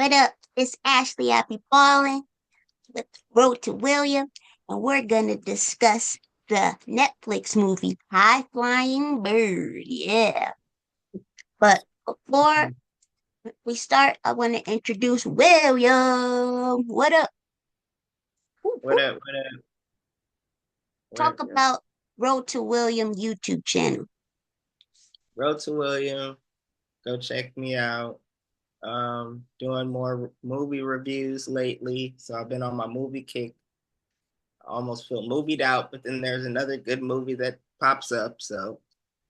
What up? It's Ashley Happy Ballin with Road to William, and we're gonna discuss the Netflix movie High Flying Bird. Yeah. But before we start, I want to introduce William. What up? Whoop, What whoop. up? What up? What up? Talk about Road to William YouTube channel. Road to William. Go check me out. Doing more movie reviews lately. So I've been on my movie kick. I almost feel movied out, but then there's another good movie that pops up. So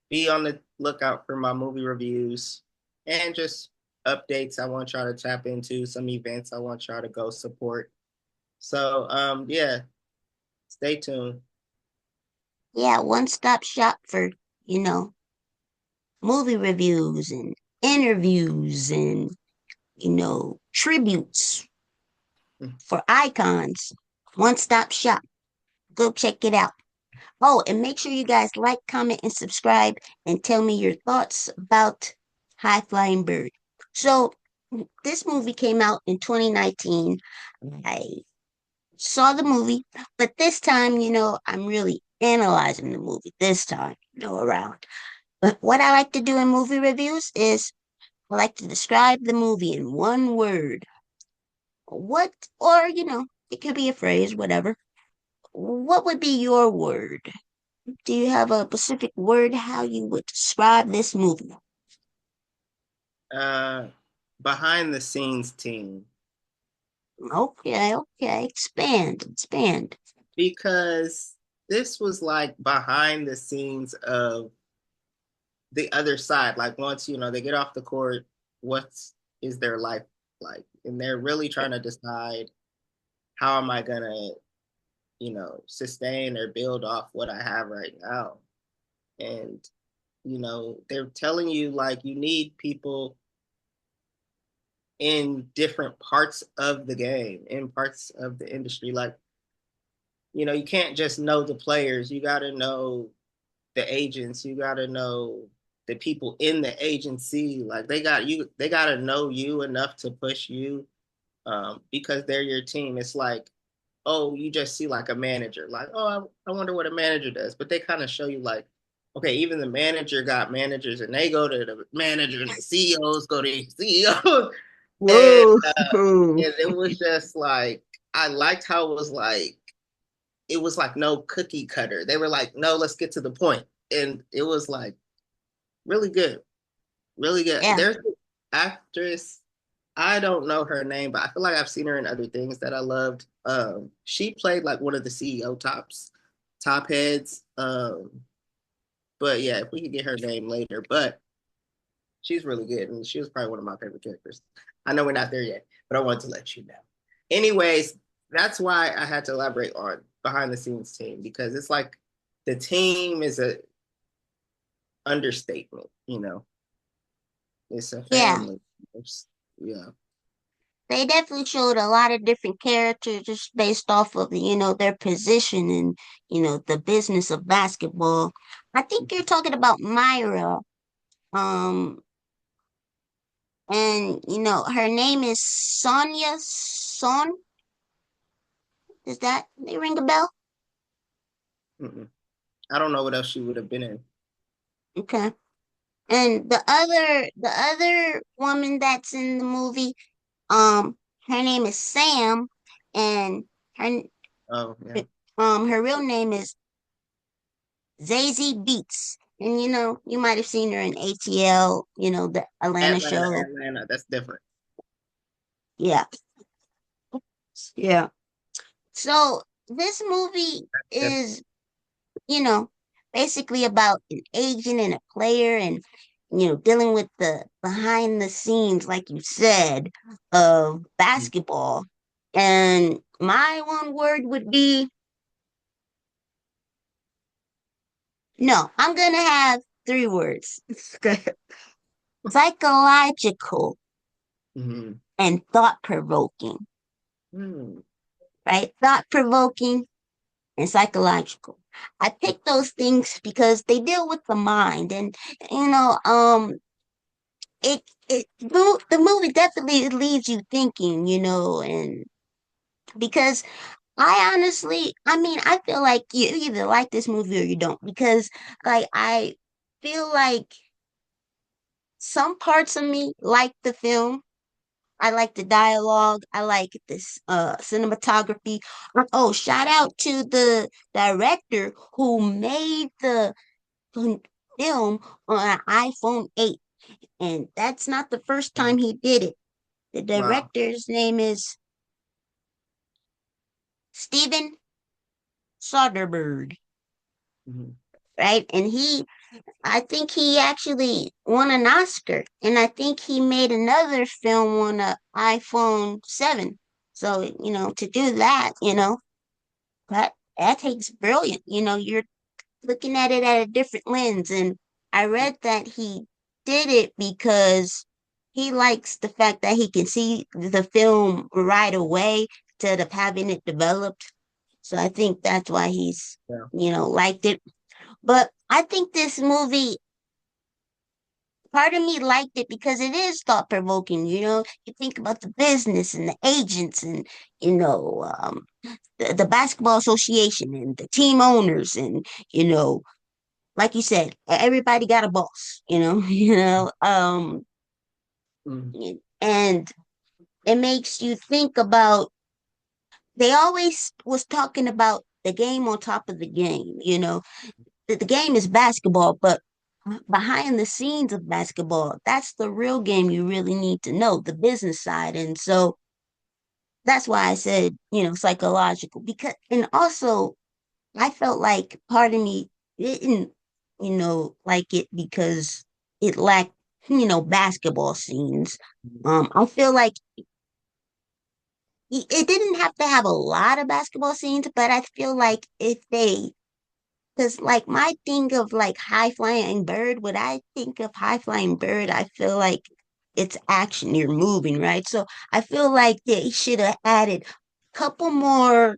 be on the lookout for my movie reviews and just updates I want y'all to tap into, some events I want y'all to go support. So yeah, stay tuned. Yeah, one-stop shop for, you know, movie reviews and interviews and, tributes for icons. One stop shop. Go check it out. Oh, and make sure you guys like, comment, and subscribe and tell me your thoughts about High Flying Bird. So, this movie came out in 2019. I saw the movie, but this time, I'm really analyzing the movie this time, around. But what I like to do in movie reviews is I like to describe the movie in one word. What, or, it could be a phrase, whatever. What would be your word? Do you have a specific word how you would describe this movie? Uh Behind the scenes team. Okay, okay. Expand, expand. Because this was like behind the scenes of the other side. Like once they get off the court, what is their life like? And they're really trying to decide how am I gonna, sustain or build off what I have right now. And they're telling you like you need people in different parts of the game, in parts of the industry. Like, you can't just know the players. You got to know the agents. You got to know the people in the agency. Like they got you. They got to know you enough to push you because they're your team. It's like, oh, you just see like a manager. Like, oh, I wonder what a manager does. But they kind of show you like, okay, even the manager got managers, and they go to the managers. The CEOs go to the CEOs, and Whoa. and it was just like I liked how it was like no cookie cutter. They were like, no, let's get to the point. And it was like really good. Really good. Yeah, There's an actress, I don't know her name, but I feel like I've seen her in other things that I loved. She played like one of the CEO top heads. But yeah, if we could get her name later, but she's really good, and she was probably one of my favorite characters. I know we're not there yet, but I wanted to let you know. Anyways, that's why I had to elaborate on behind the scenes team because it's like the team is a understatement. It's a yeah. family. Yeah. They definitely showed a lot of different characters just based off of, their position in, the business of basketball. I think you're talking about Myra. Um, and her name is Sonia Son. Does that they ring a bell? Mm-mm. I don't know what else she would have been in. Okay. And the other woman that's in the movie, her name is Sam, and her Oh yeah. her real name is Zazie Beats. And you might have seen her in ATL, the Atlanta Atlanta, show. Atlanta. That's different. Yeah. Yeah. So this movie That's different. is, you know, basically about an agent and a player and dealing with the behind the scenes, like you said, of basketball. And my one word would be no, I'm gonna have three words. Psychological Mm-hmm. and thought provoking, Mm-hmm. right? Thought provoking and psychological. I pick those things because they deal with the mind and you know, um the movie definitely leaves you thinking, and because I honestly, I mean, I feel like you either like this movie or you don't, because like I feel like some parts of me like the film. I like the dialogue. I like this cinematography. Oh, shout out to the director who made the film on an iPhone 8. And that's not the first Mhm. time he did it. The Wow. director's name is Steven Soderbergh, Mhm. right? And I think he actually won an Oscar. And I think he made another film on a iPhone 7. So, to do that, that takes brilliant. You're looking at it at a different lens. And I read that he did it because he likes the fact that he can see the film right away instead of having it developed. So I think that's why he's, Yeah. liked it. But I think this movie, part of me liked it because it is thought provoking. You think about the business and the agents and, the basketball association and the team owners and, like you said, everybody got a boss, Mhm. and it makes you think about, they always was talking about the game on top of the game, the game is basketball, but behind the scenes of basketball, that's the real game you really need to know, the business side. And so that's why I said, psychological, because, and also I felt like part of me didn't, like it because it lacked, basketball scenes. I feel like it didn't have to have a lot of basketball scenes, but I feel like if they, because like my thing of like high flying bird, when I think of high flying bird, I feel like it's action, you're moving, right? So I feel like they should have added a couple more,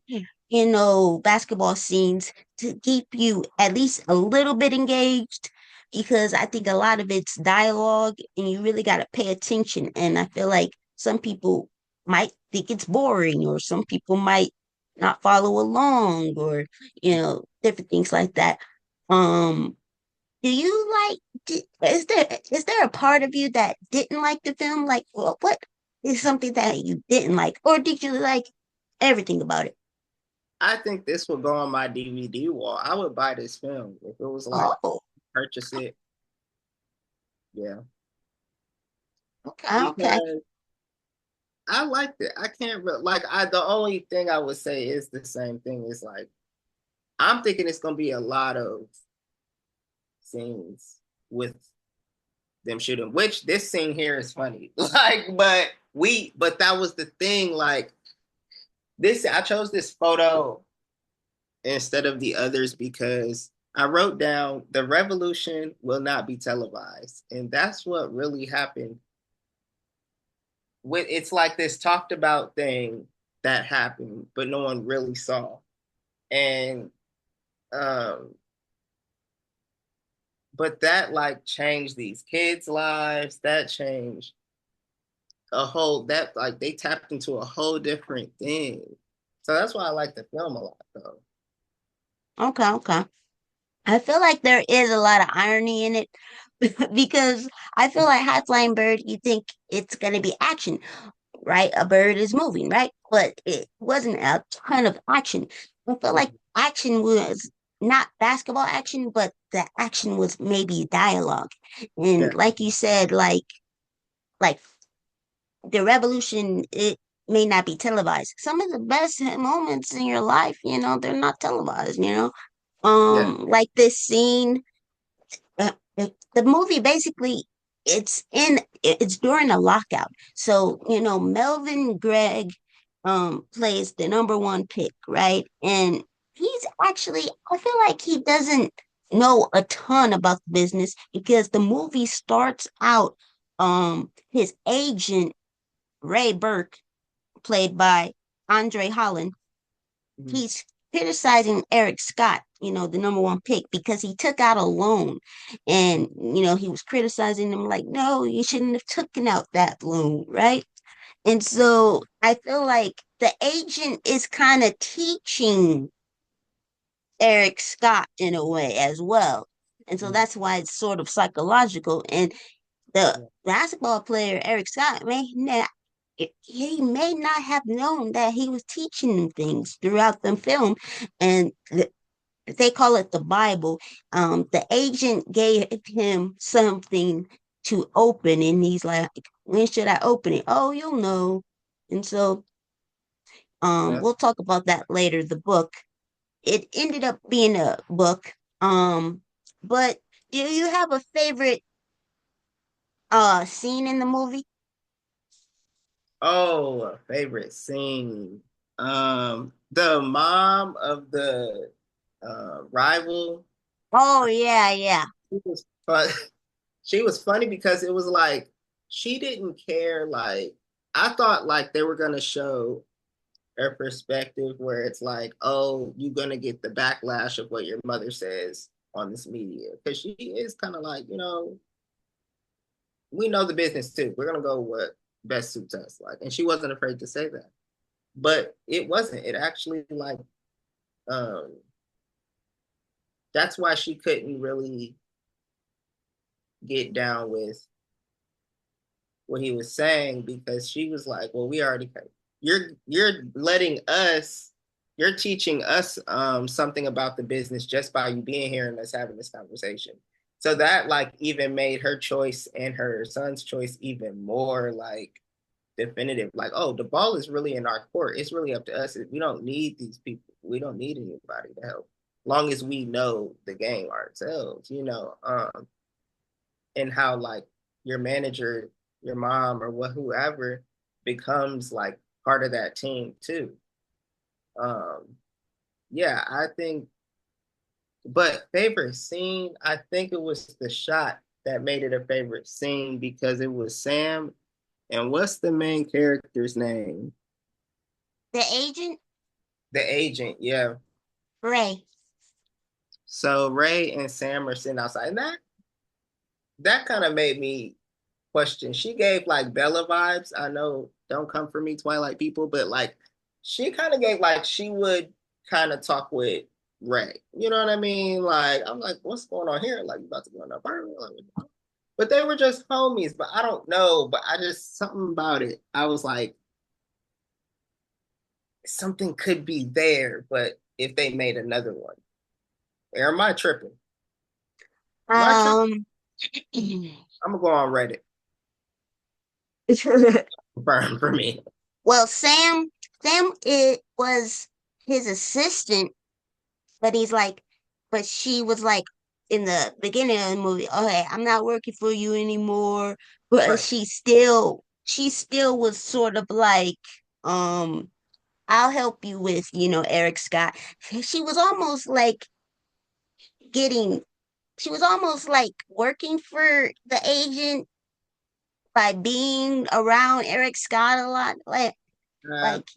basketball scenes to keep you at least a little bit engaged, because I think a lot of it's dialogue and you really got to pay attention. And I feel like some people might think it's boring, or some people might not follow along, or different things like that. Um, do you like? Is there a part of you that didn't like the film? Like, well, what is something that you didn't like, or did you like everything about it? I think this will go on my DVD wall. I would buy this film if it was like Oh, purchase it. Yeah, okay, okay, because I liked it. I can't like I. The only thing I would say is the same thing. Is like I'm thinking it's gonna be a lot of scenes with them shooting. Which this scene here is funny. Like, but that was the thing. Like this, I chose this photo instead of the others because I wrote down the revolution will not be televised, and that's what really happened. With it's like this talked about thing that happened, but no one really saw, and um, but that like changed these kids' lives. That changed a whole that like they tapped into a whole different thing. So that's why I like the film a lot, though. okay, okay. I feel like there is a lot of irony in it because I feel like High Flying Bird, you think it's gonna be action, right? A bird is moving, right? But it wasn't a ton of action. I felt like action was not basketball action, but the action was maybe dialogue. Yeah, And like you said, like the revolution, it may not be televised. Some of the best moments in your life, they're not televised, yeah, like this scene, the movie basically, it's during a lockout. So, Melvin Gregg plays the number one pick, right? And he's actually, I feel like he doesn't know a ton about the business, because the movie starts out, his agent Ray Burke, played by Andre Holland, mhm, he's criticizing Eric Scott, the number one pick, because he took out a loan, and he was criticizing him like, no, you shouldn't have taken out that loan, right? And so I feel like the agent is kind of teaching Eric Scott in a way as well. And so Mm, that's why it's sort of psychological. And the yeah, basketball player, Eric Scott, he may not have known that he was teaching them things throughout the film. And they call it the Bible. The agent gave him something to open, and he's like, when should I open it? Oh, you'll know. And so that's we'll talk about that later, the book. It ended up being a book. But do you have a favorite scene in the movie? oh, a favorite scene. The mom of the rival. Oh yeah, yeah. She was fun. She was funny because it was like she didn't care. Like I thought, like they were gonna show her perspective where it's like, oh, you're gonna get the backlash of what your mother says on this media because she is kind of like, we know the business too. We're gonna go what best suits us, like, and she wasn't afraid to say that. But it wasn't. It actually like um that's why she couldn't really get down with what he was saying because she was like, well, we already you're letting us you're teaching us something about the business just by you being here and us having this conversation. So that like even made her choice and her son's choice even more like definitive. Like, oh, the ball is really in our court. It's really up to us. We don't need these people. We don't need anybody to help. Long as we know the game ourselves, and how like your manager, your mom, or whoever becomes like part of that team too. Um, yeah, I think. But favorite scene, I think it was the shot that made it a favorite scene because it was Sam. And what's the main character's name? The agent, The agent, yeah. Ray. So Ray and Sam are sitting outside, and that kind of made me question. She gave like Bella vibes. I know, don't come for me, Twilight people, but like she kind of gave like she would kind of talk with Ray. You know what I mean? Like I'm like, what's going on here? Like you about to go in the apartment? Like, but they were just homies. But I don't know. But I just something about it. I was like, something could be there, but if they made another one, or am I tripping? Am I tripping? Um, I'm gonna go on Reddit. Confirm for me. well, Sam, it was his assistant, but but she was like in the beginning of the movie, okay, I'm not working for you anymore. But Right. she still was sort of like, um, I'll help you with, Eric Scott. She was almost like getting, she was almost like working for the agent by being around Eric Scott a lot. Uh, Like,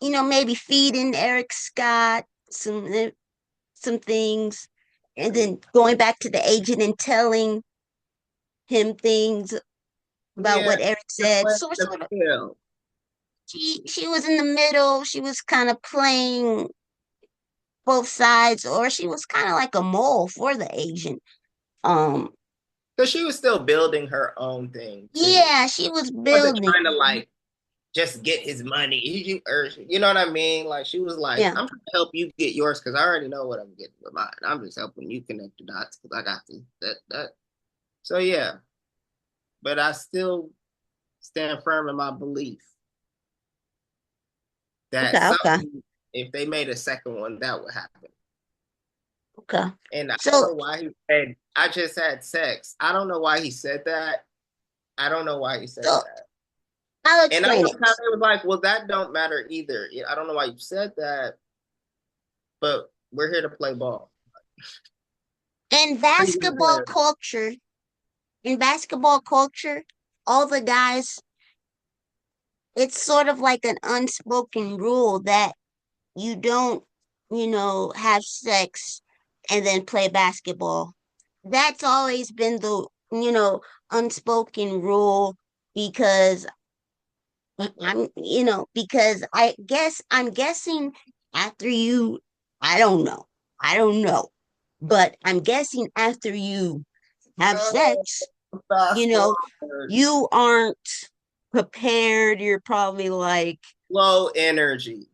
maybe feeding Eric Scott some things, and then going back to the agent and telling him things about yeah, what Eric they're said. playing So the sort of, field. she was in the middle. She was kind of playing both sides, or she was kind of like a mole for the agent. Um, Because she was still building her own thing too. yeah, she was She wasn't building. trying to like just get his money. Or you know what I mean? Like she was like, Yeah. I'm trying to help you get yours because I already know what I'm getting with mine. I'm just helping you connect the dots because I got this, that. So yeah, but I still stand firm in my belief that Okay. Okay. something, if they made a second one, that would happen. Okay. And I don't So, know why he said, I just had sex. I don't know why he said that. I don't know why he said so that. I'll And I explain was it. kind of like, well, that don't matter either. I don't know why you said that, but we're here to play ball. In Pretty good basketball player. culture, in basketball culture, all the guys, it's sort of like an unspoken rule that you don't. have sex and then play basketball. That's always been the, unspoken rule because because I'm guessing after you, I don't know. I don't know. But I'm guessing after you have Oh, sex, you fast know, forward. you aren't prepared. You're probably like, Low energy.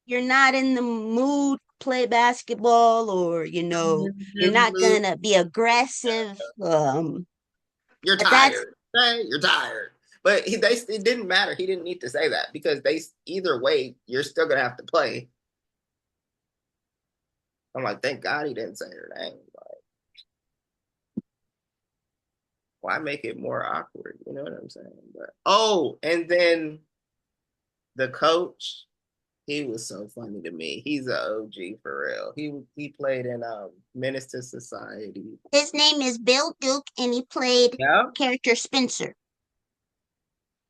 you're not in the mood to play basketball, or you're not gonna be aggressive. You're But that's tired. Okay? You're tired. But it didn't matter. He didn't need to say that because they either way, you're still gonna have to play. I'm like, thank God he didn't say her name. Like, why make it more awkward? You know what I'm saying? But oh, and then the coach, he was so funny to me. He's an OG for real. He played in Menace to Society. his name is Bill Duke, and he played Yeah. character Spencer.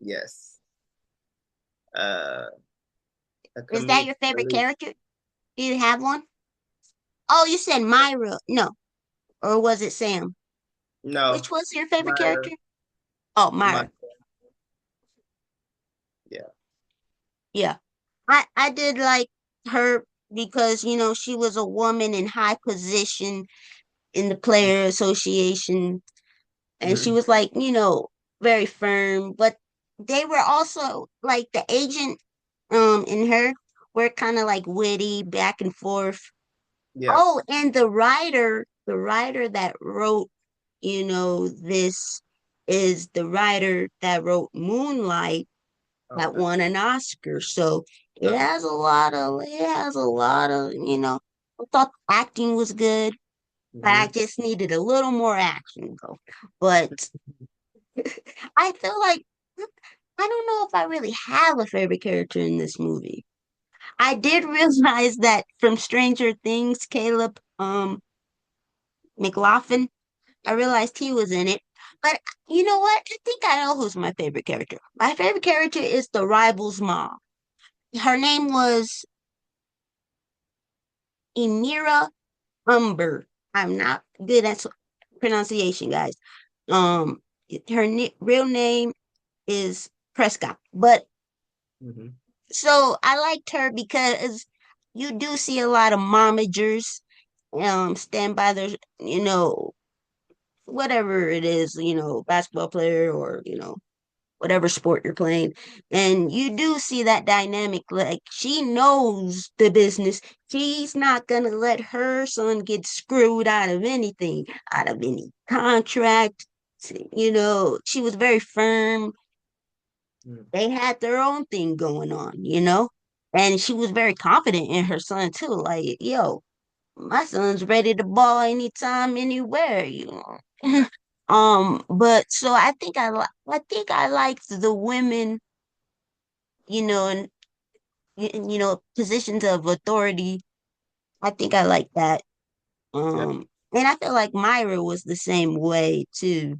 Yes. Uh, a Is that comedic your favorite relief. character? Do you have one? Oh, you said Myra. No, or was it Sam? No, Which was your favorite my character? Oh, my Myra. yeah. Yeah. I did like her because, she was a woman in high position in the player association, and she Mm-hmm. was like, very firm, but they were also like the agent and her were kind of like witty back and forth. Yeah. Oh, and the writer that wrote, this is the writer that wrote Moonlight that Okay. won an Oscar. So Okay. it has a lot of. I thought the acting was good, but I Mm-hmm. just needed a little more action though. But I feel like I don't know if I really have a favorite character in this movie. I did realize that from Stranger Things, Caleb McLaughlin, I realized he was in it. But you know what? I think I know who's my favorite character. My favorite character is the rival's mom. Her name was Emira Umber. I'm not good at pronunciation, guys. Um, her real name is Prescott. But Mm-hmm. so I liked her because you do see a lot of momagers stand by their, whatever it is, basketball player or, whatever sport you're playing. And you do see that dynamic. Like she knows the business. She's not gonna let her son get screwed out of anything, out of any contract. She was very firm. They had their own thing going on. And she was very confident in her son too. Like, yo, my son's ready to ball anytime, anywhere. But so I think I liked the women, and positions of authority. I think I like that. Yep. And I feel like Myra was the same way too.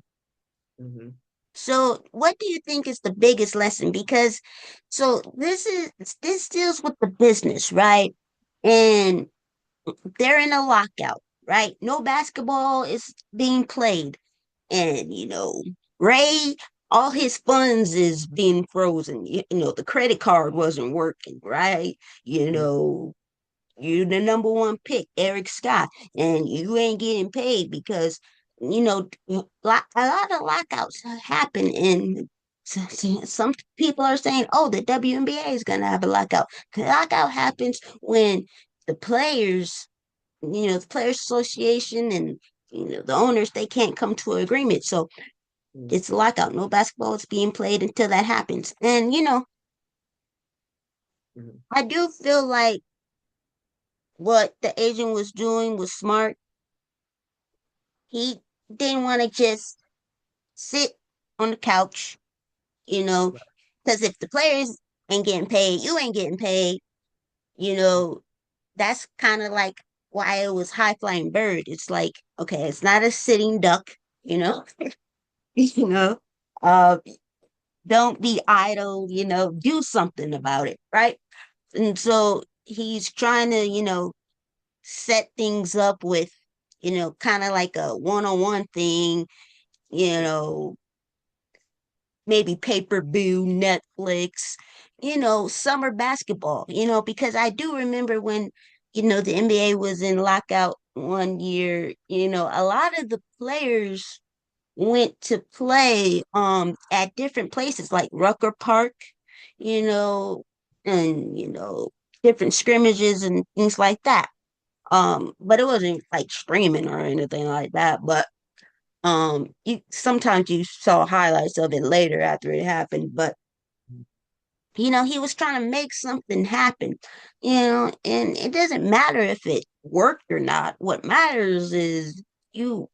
Mm-hmm. So, what do you think is the biggest lesson? Because so this deals with the business, right? And they're in a lockout, right? No basketball is being played. And Ray, all his funds is being frozen. The credit card wasn't working, right? you Mm-hmm. know you the number one pick, Eric Scott, and you ain't getting paid because a lot of lockouts happen. And some people are saying, oh, the WNBA is going to have a lockout. The lockout happens when the players, the players association and the owners, they can't come to an agreement. So it's a lockout. No basketball is being played until that happens. And Mm-hmm. I do feel like what the agent was doing was smart. He didn't want to just sit on the couch, you know, because if the players ain't getting paid, you ain't getting paid, you know, that's kind of like why it was high flying bird. It's like, okay, it's not a sitting duck, you know, you know, uh, don't be idle, do something about it, right? And so he's trying to, set things up with, kind of like a one-on-one thing, you know, maybe pay-per-view, Netflix, summer basketball, because I do remember when, the NBA was in lockout one year, a lot of the players went to play at different places like Rucker Park, you know, and different scrimmages and things like that. But it wasn't like streaming or anything like that. But you sometimes you saw highlights of it later after it happened. But he was trying to make something happen, and it doesn't matter if it worked or not. What matters is you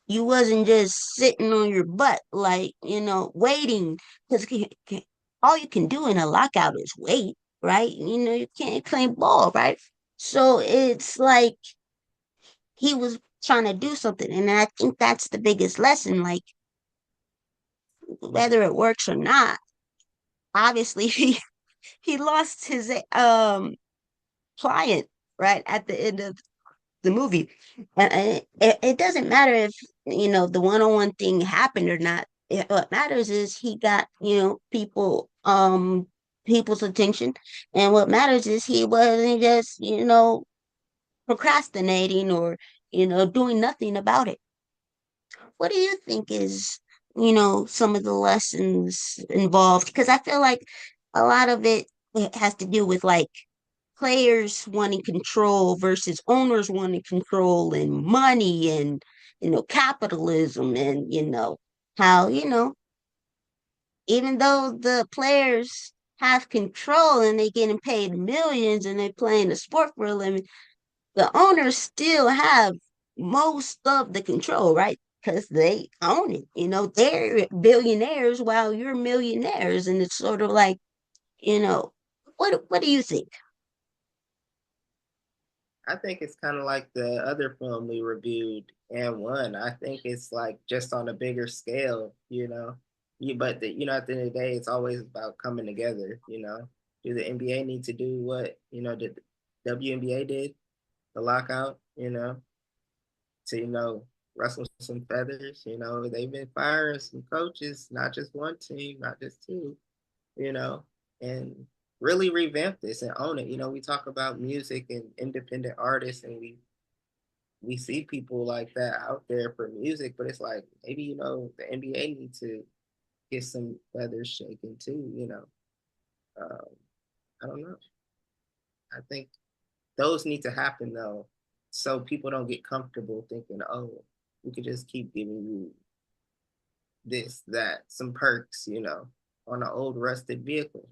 you wasn't just sitting on your butt like waiting because all you can do in a lockout is wait, right? You can't claim ball, right? So it's like he was trying to do something, and I think that's the biggest lesson. Like whether it works or not, obviously he lost his client right at the end of the movie. And it doesn't matter if, the one-on-one thing happened or not. What matters is he got, people's attention. And what matters is he wasn't just, procrastinating or, doing nothing about it. What do you think is, some of the lessons involved? Because I feel like a lot of it has to do with like players wanting control versus owners wanting control and money and capitalism and how even though the players have control and they getting paid millions and they playing the sport for a living, the owners still have most of the control, right? Because they own it. They're billionaires while you're millionaires, and it's sort of like, you know, what do you think? I think it's kind of like the other film we reviewed and won. I think it's like just on a bigger scale, you know. But at the end of the day, it's always about coming together. Do the NBA need to do what the WNBA did, the lockout? To rustle some feathers. They've been firing some coaches, not just one team, not just two. You know, and really revamp this and own it. We talk about music and independent artists, and we see people like that out there for music, but it's like maybe the NBA need to get some feathers shaken too. Um, I don't know. I think those need to happen though, so people don't get comfortable thinking, oh, we could just keep giving you this, that, some perks, on an old rusted vehicle.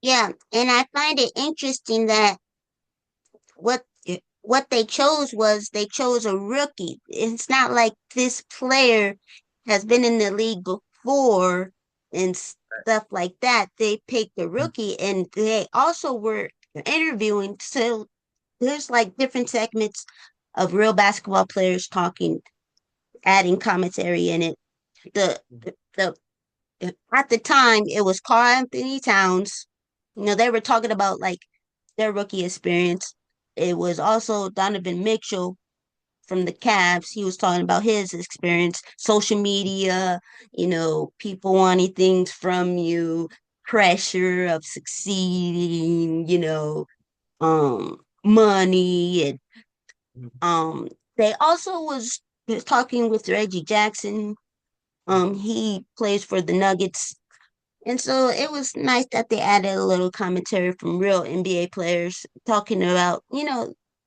Yeah, and I find it interesting that what what they chose was they chose a rookie. It's not like this player has been in the league before and stuff like that. They picked a rookie, and they also were interviewing. So there's like different segments of real basketball players talking, adding commentary in it. The at the time it was Carl Anthony Towns. They were talking about like their rookie experience. It was also Donovan Mitchell from the Cavs. He was talking about his experience, social media, people wanting things from you, pressure of succeeding, money and they also was talking with Reggie Jackson. He plays for the Nuggets. And so it was nice that they added a little commentary from real NBA players talking about,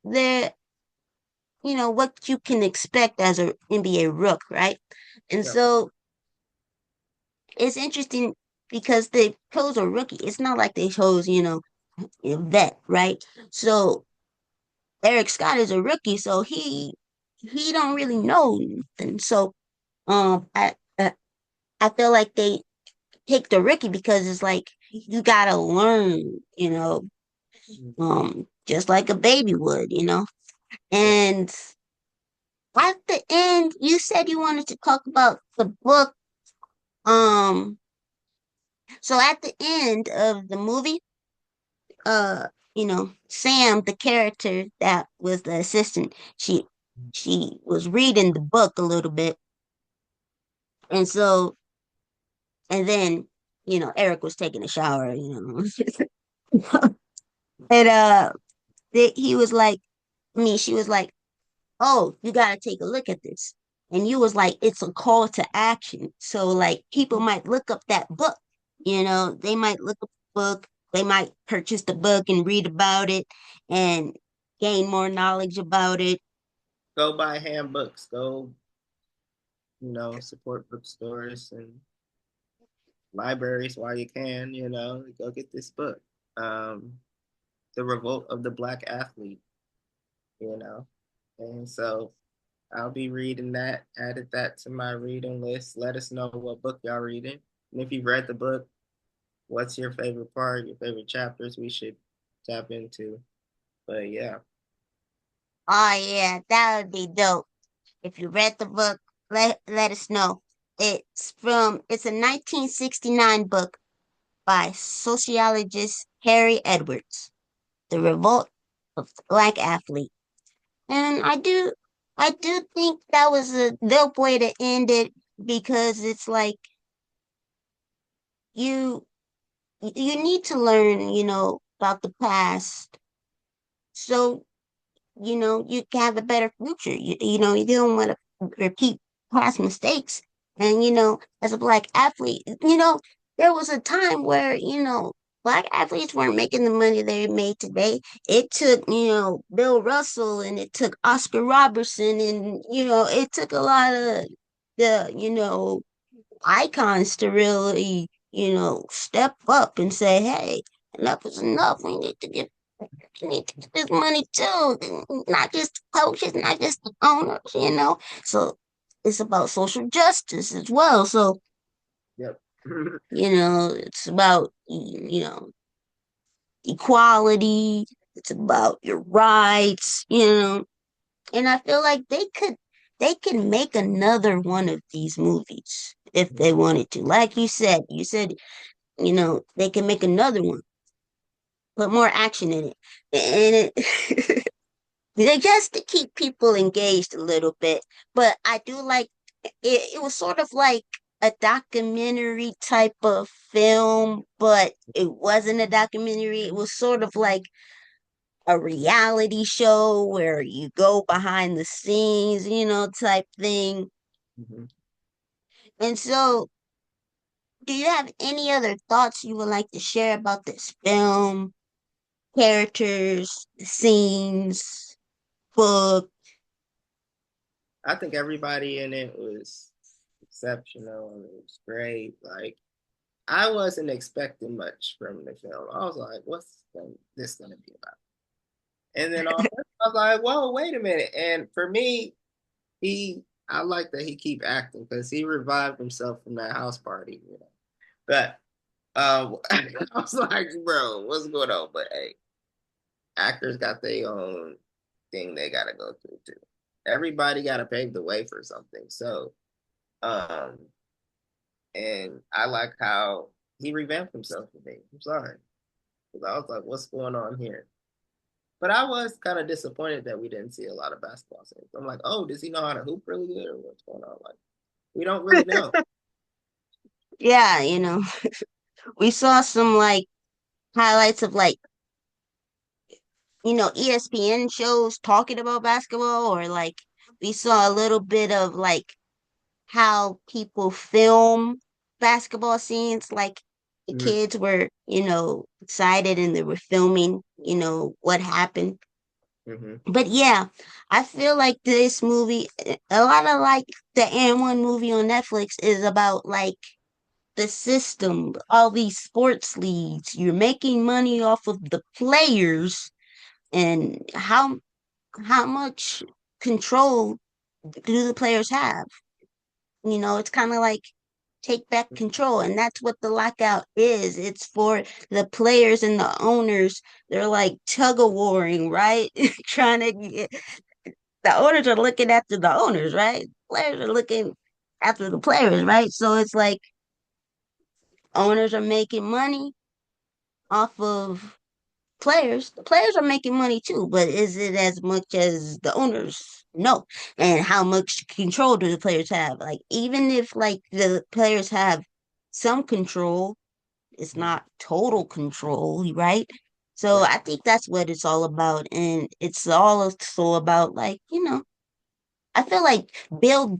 their, what you can expect as an NBA rook, right? And Yeah. so it's interesting because they chose a rookie. It's not like they chose, a vet, right? So Eric Scott is a rookie, so he don't really know nothing. So I feel like they pick the rookie because it's like you gotta learn, just like a baby would, Yeah. And at the end, you said you wanted to talk about the book. Um, So at the end of the movie, uh, Sam, the character that was the assistant, she was reading the book a little bit, and so and then Eric was taking a shower, and he was like, I mean, she was like, oh, you got to take a look at this. And you was like, it's a call to action. So like people might look up that book, they might look up the book, they might purchase the book and read about it and gain more knowledge about it. Go buy handbooks. Go, support bookstores and libraries while you can. Go get this book. Um, the Revolt of the Black Athlete. You know, and so I'll be reading that. Added that to my reading list. Let us know what book y'all reading, and if you've read the book, what's your favorite part, your favorite chapters we should tap into. But yeah. Oh yeah, that would be dope. If you read the book, let us know. It's a 1969 book by sociologist Harry Edwards, The Revolt of the Black Athlete. And I do think that was a dope way to end it because it's like you you need to learn, about the past so you can have a better future. You don't want to repeat past mistakes. And as a black athlete, there was a time where black athletes weren't making the money they made today. It took Bill Russell and it took Oscar Robertson and it took a lot of the icons to really step up and say, hey, enough is enough. We need to get this money too, not just the coaches, not just the owners. So it's about social justice as well. So, Yep. it's about, equality, it's about your rights. And I feel like they could make another one of these movies if they wanted to. Like you said, they can make another one, put more action in it. And it they just to keep people engaged a little bit. But I do like it was sort of like a documentary type of film, but it wasn't a documentary. It was sort of like a reality show where you go behind the scenes, type thing. Mhm. And so, do you have any other thoughts you would like to share about this film, characters, scenes, book? I think everybody in it was exceptional. It was great. Like I wasn't expecting much from the film. I was like, "What's this going to be about?" And then all I was like, "Whoa, wait a minute!" And for me, I like that he keep acting because he revived himself from that house party. But I was like, "Bro, what's going on?" But hey, actors got their own thing they got to go through too. Everybody got to pave the way for something. So, um, and I like how he revamped himself for me. I'm sorry. Because I was like, what's going on here? But I was kind of disappointed that we didn't see a lot of basketball scenes. I'm like, oh, does he know how to hoop really good or what's going on? Like, we don't really know. Yeah, we saw some like highlights of like, ESPN shows talking about basketball, or like we saw a little bit of like how people film basketball scenes, like the Mm-hmm. kids were, excited and they were filming, what happened. Mm-hmm. But yeah, I feel like this movie, a lot of like the N1 movie on Netflix is about like the system, all these sports leagues. You're making money off of the players and how much control do the players have? It's kind of like take back control, and that's what the lockout is. It's for the players and the owners. They're like tug of warring, right? Trying to get the owners are looking after the owners, right? Players are looking after the players, right? So it's like owners are making money off of players. The players are making money too, but is it as much as the owners? No. And how much control do the players have? Like, even if like the players have some control, it's not total control, right? So Right. I think that's what it's all about. And it's also about like, I feel like Bill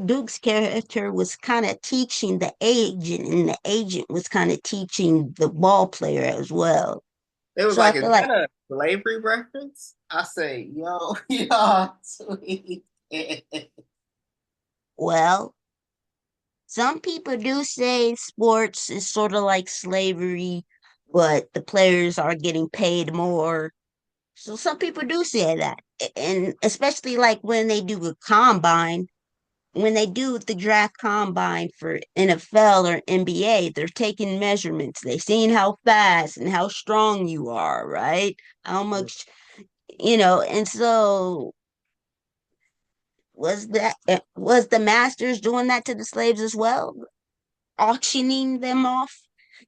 Duke's character was kind of teaching the agent, and the agent was kind of teaching the ball player as well. It was So I like, is feel that like, a slavery reference? I say, yo, yo, sweet. well, some people do say sports is sort of like slavery, but the players are getting paid more. So some people do say that. And especially like when they do a combine, when they do the draft combine for NFL or NBA, they're taking measurements. They seeing how fast and how strong you are, right? How much, and so was the masters doing that to the slaves as well, auctioning them off?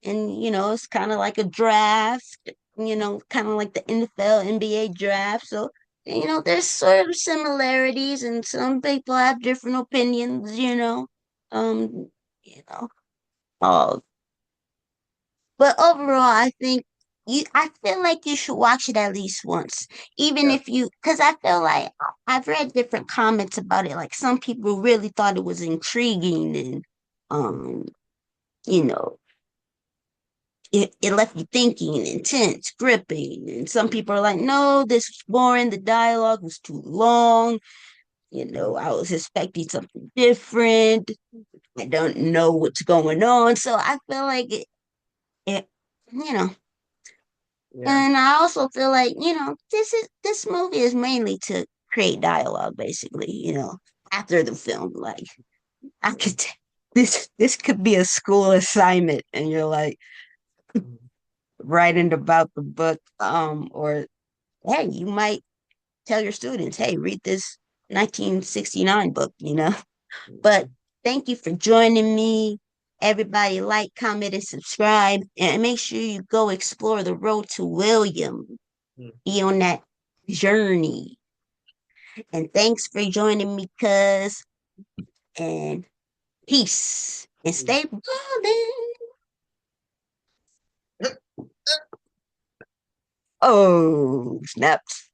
And it's kind of like a draft, kind of like the NFL, NBA draft. So there's sort of similarities, and some people have different opinions. Um, you know, uh, but overall, I think I feel like you should watch it at least once, even Yeah. if because I feel like I've read different comments about it. Like some people really thought it was intriguing and, um, you know, it left you thinking, intense, gripping. And some people are like, no, this was boring. The dialogue was too long. I was expecting something different. I don't know what's going on. So I feel like it you know, Yeah. and I also feel like, this movie is mainly to create dialogue, basically, after the film. Like I could this could be a school assignment and you're like writing about the book, or hey, you might tell your students, hey, read this 1969 book, But thank you for joining me. Everybody like, comment, and subscribe. And make sure you go explore the road to William. Be on that journey. And thanks for joining me, cuz. And peace. And stay ballin'. Oh, snaps.